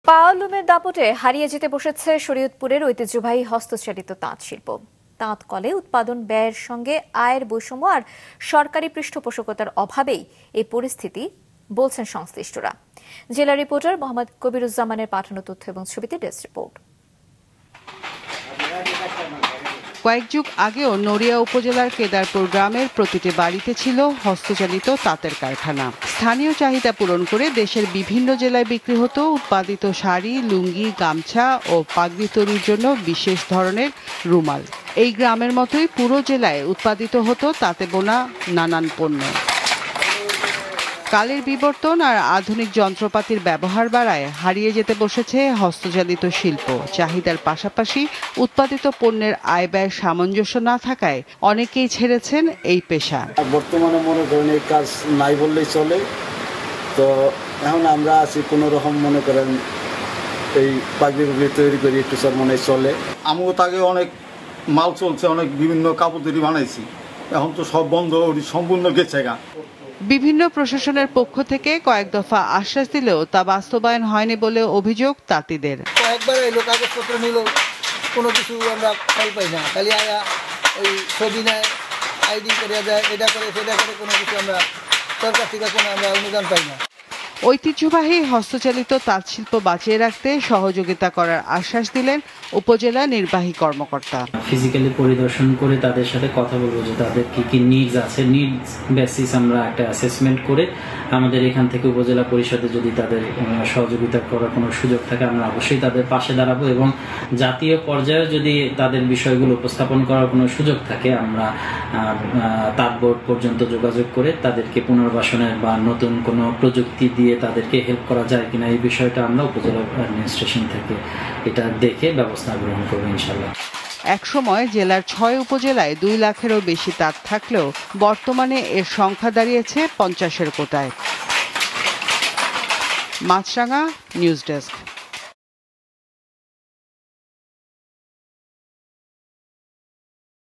পাওয়ালুমের দাপটে হারিয়ে যেতে বসেছে শরীয়তপুরের ঐতিহ্যবাহী হস্তচালিত তাঁত শিল্প। তাঁত কলে উৎপাদন ব্যয়ের সঙ্গে আয়ের বৈষম্য আর সরকারি পৃষ্ঠপোষকতার অভাবেই এই পরিস্থিতি বলছেন সংশ্লিষ্টরা। জেলা রিপোর্টার মোহাম্মদ কবিরুজ্জামানের পাঠানো তথ্য এবং ছবিতে ডেস্ক রিপোর্ট। কয়েক যুগ আগেও নড়িয়া উপজেলার কেদারপুর গ্রামের প্রতিটি বাড়িতে ছিল হস্তচালিত তাঁতের কারখানা। স্থানীয় চাহিদা পূরণ করে দেশের বিভিন্ন জেলায় বিক্রি হতো উৎপাদিত শাড়ি, লুঙ্গি, গামছা ও পাগড়ি তৈরির জন্য বিশেষ ধরনের রুমাল। এই গ্রামের মতোই পুরো জেলায় উৎপাদিত হতো তাঁতে বোনা নানান পণ্য। কালের বিবর্তন আর আধুনিক যন্ত্রপাতির ব্যবহার বাড়ায় হারিয়ে যেতে বসেছে হস্তচালিত শিল্প। চাহিদার পাশাপাশি উৎপাদিত পণ্যের আয় ব্যয় সামঞ্জস্য না থাকায় অনেকেই ছেড়েছেন এই পেশা। বর্তমানে মনে করেন এই কাজ নাই বললেই চলে। তো এখন আমরা আছি কোনো রকম মনে করেন এই পাগড়ি তৈরি করি একটু স্যার মনে চলে। আমিও তাকে অনেক মাল চলছে, অনেক বিভিন্ন কাপড় তৈরি বানাইছি। এখন তো সব বন্ধ, সম্পূর্ণ গেছে গা। বিভিন্ন প্রশাসনের পক্ষ থেকে কয়েক দফা আশ্বাস দিলেও তা বাস্তবায়ন হয়নি বলে অভিযোগ তাঁতিদের। কয়েকবার এলো, কাগজপত্র নিল, কোনো কিছু আমরা ফল পাই না। খালি ওই ছবি নেয়, আইডি করে যায়, এটা করে সেটা করে, কোনো কিছু আমরা সরকার থেকে কোনো আমরা অনুদান পাই না। ঐতিহ্যবাহী হস্তচালিত তাঁত শিল্প বাঁচিয়ে রাখতে সহযোগিতা করার আশ্বাস দিলেন উপজেলা নির্বাহী কর্মকর্তা। ফিজিক্যালি পরিদর্শন করে তাদের সাথে কথা বলবো যে তাদের কি কি নিডস আছে, নিডস বেসিস আমরা একটা অ্যাসেসমেন্ট করে আমাদের এখান থেকে উপজেলা পরিষদে যদি তাদের সহযোগিতা করার কোনো সুযোগ থাকে আমরা অবশ্যই তাদের পাশে দাঁড়াবো, এবং জাতীয় পর্যায়ে যদি তাদের বিষয়গুলো উপস্থাপন করার কোনো সুযোগ থাকে আমরা তাঁত বোর্ড পর্যন্ত যোগাযোগ করে তাদেরকে পুনর্বাসনের বা নতুন কোনো প্রযুক্তি দিয়ে তাদেরকে হেল্প করা যায় কিনা এই বিষয়টা আমরা উপজেলা অ্যাডমিনিস্ট্রেশন থেকে এটা দেখে ব্যবস্থা গ্রহণ করব ইনশাআল্লাহ। একসময় জেলার 6 উপজেলায় 2 লাখেরও বেশি তাঁত থাকলেও বর্তমানে এর সংখ্যা দাঁড়িয়েছে 50-এর কোটায়। মাছরাঙা নিউজ ডেস্ক।